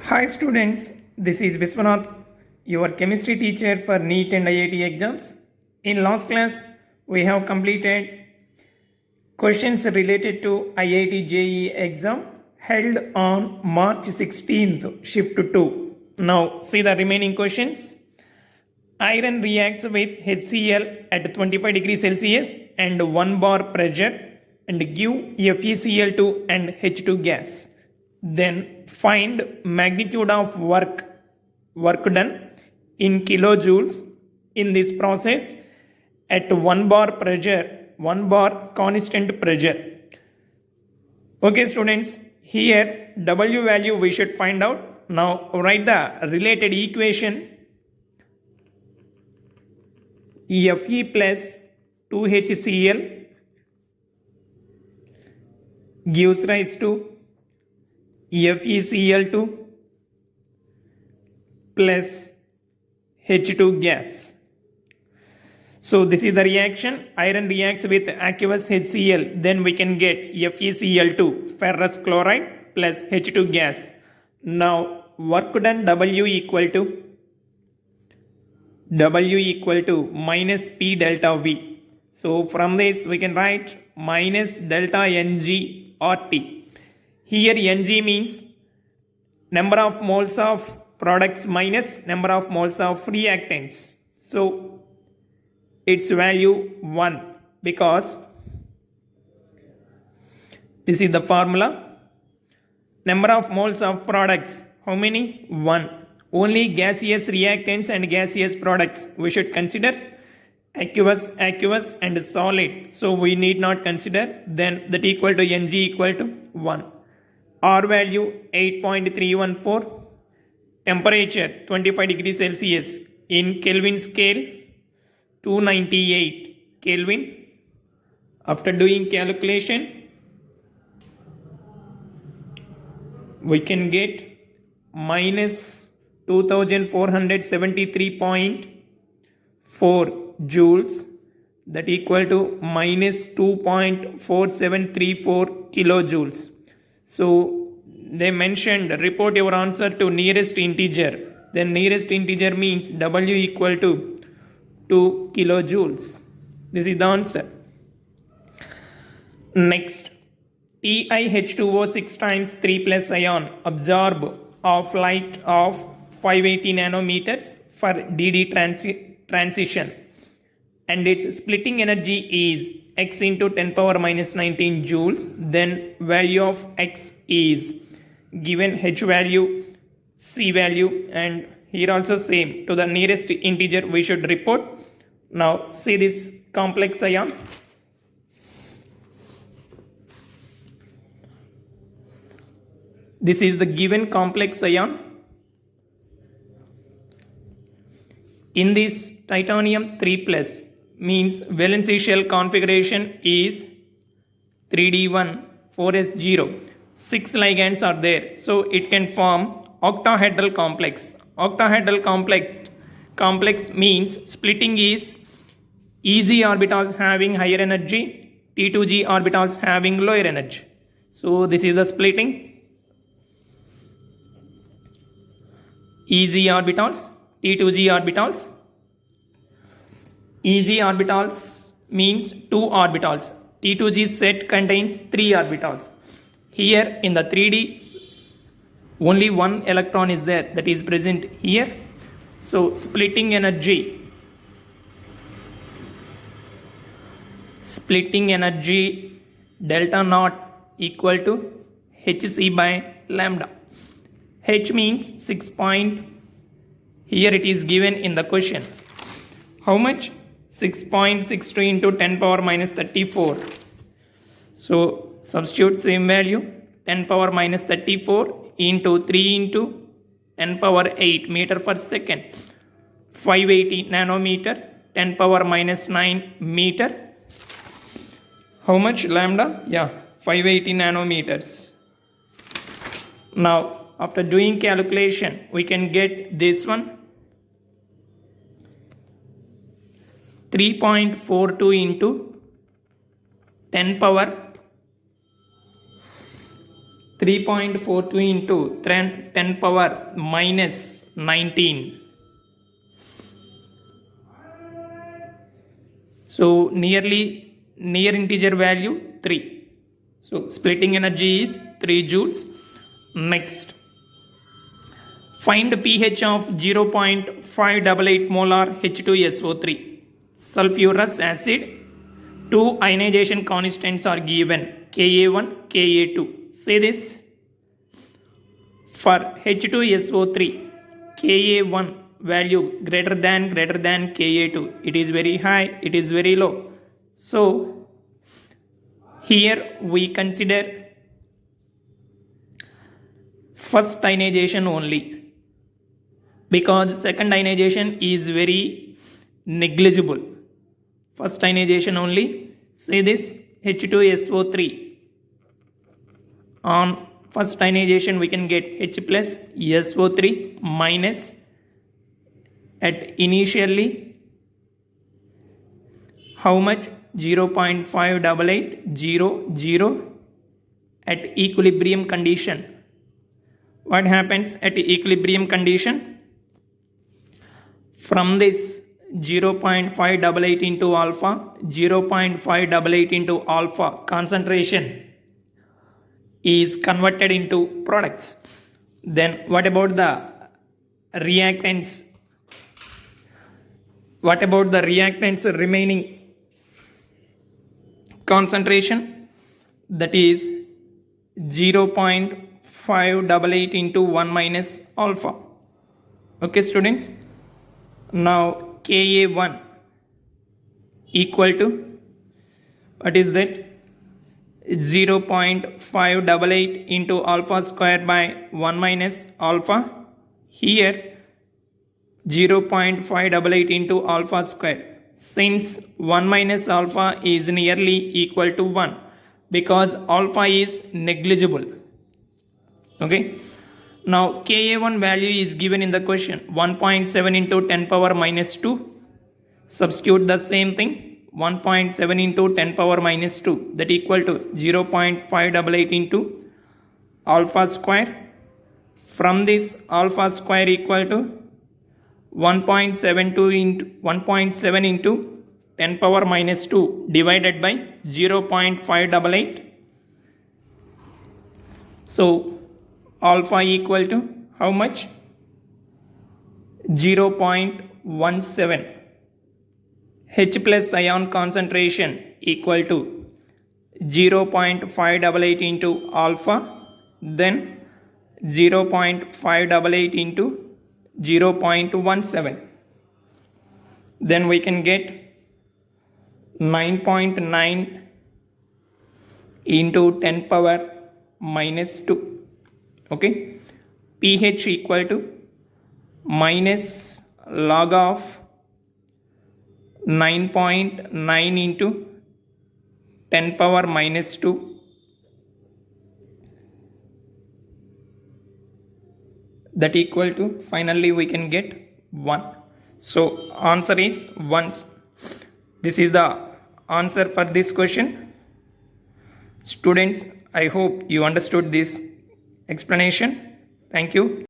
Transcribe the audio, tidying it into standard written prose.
Hi students, this is Viswanath, your chemistry teacher for NEET and IIT exams. In last class, we have completed questions related to IIT JEE exam held on March 16th, shift 2. Now see the remaining questions. Iron reacts with HCl at 25 degrees Celsius and 1 bar pressure and give FeCl2 and H2 gas. Then find magnitude of work done in kilojoules in this process at 1 bar pressure, 1 bar constant pressure. Okay students, here W value we should find out. Now write the related equation. Fe plus 2HCl gives rise to FeCl2 plus H2 gas. So this is the reaction. Iron reacts with aqueous HCl, then we can get FeCl2, ferrous chloride plus H2 gas. Now work done W equal to minus P delta V. So from this we can write minus delta Ng RT. Here Ng means number of moles of products minus number of moles of reactants. So its value 1 because this is the formula. Number of moles of products, how many? 1. Only gaseous reactants and gaseous products we should consider. Aqueous and solid. So we need not consider. Then that equal to Ng equal to 1. R value 8.314. Temperature 25 degrees Celsius. In Kelvin scale 298 Kelvin. After doing calculation, we can get minus 2473.4 joules, that equal to minus 2.4734 kilojoules. So they mentioned report your answer to nearest integer. Then nearest integer means W equal to 2 kilojoules. This is the answer. Next, TiH2O 6 times 3 plus ion absorb of light of 580 nanometers for DD transition, and its splitting energy is x into 10 power minus 19 joules. Then value of x is given, H value, C value, and here also same. To the nearest integer we should report. Now see this complex ion. This is the given complex ion. In this titanium 3 plus means valency shell configuration is 3D1 4S0. 6 ligands are there. So it can form octahedral complex. Octahedral complex means splitting is EZ orbitals having higher energy, T2G orbitals having lower energy. So this is the splitting. EZ orbitals, T2G orbitals. EZ orbitals means 2 orbitals. T2G set contains 3 orbitals. Here in the 3D, only 1 electron is there, that is present here. So splitting energy delta naught equal to Hc by lambda. H means 6 point, here it is given in the question. How much? 6.62 into 10 power minus 34. So substitute same value, 10 power minus 34 into 3 into 10 power 8 meter per second. 580 nanometer, 10 power minus 9 meter. How much lambda? Yeah, 580 nanometers. Now after doing calculation we can get this one, 3.42 into 10 power 3.42 into 10 power minus 19. So near integer value 3. So splitting energy is 3 joules. Next, find pH of 0.588 molar H2SO3. Sulfurous acid. Two ionization constants are given, Ka1, Ka2. Say this. For H2SO3, Ka1 value greater than Ka2. It is very high, it is very low. So here we consider first ionization only, because second ionization is very negligible. First ionization only. Say this, H2SO3. On first ionization we can get H plus SO3 minus at initially how much? 0.58800 at equilibrium condition. What happens at equilibrium condition? From this 0.588 into alpha, 0.588 into alpha concentration is converted into products. Then what about the reactants? What about the reactants remaining concentration? That is 0.588 into 1 minus alpha. Okay students, now Ka1 equal to, what is that? 0.588 into alpha square by 1 minus alpha. Here 0.588 into alpha square. Since 1 minus alpha is nearly equal to 1, because alpha is negligible. Okay. Now Ka1 value is given in the question, 1.7 into 10 power minus 2. Substitute the same thing, 1.7 into 10 power minus 2, that equal to 0.588 into alpha square. From this alpha square equal to 1.7 into 10 power minus 2 divided by 0.588. So alpha equal to how much? 0.17. H plus ion concentration equal to 0.588 into alpha, then 0.588 into 0.17. Then we can get 9.9 into 10 power minus 2. Okay, pH equal to minus log of 9.9 into 10 power minus 2. That equal to, finally we can get 1. So answer is 1. This is the answer for this question. Students, I hope you understood this explanation. Thank you.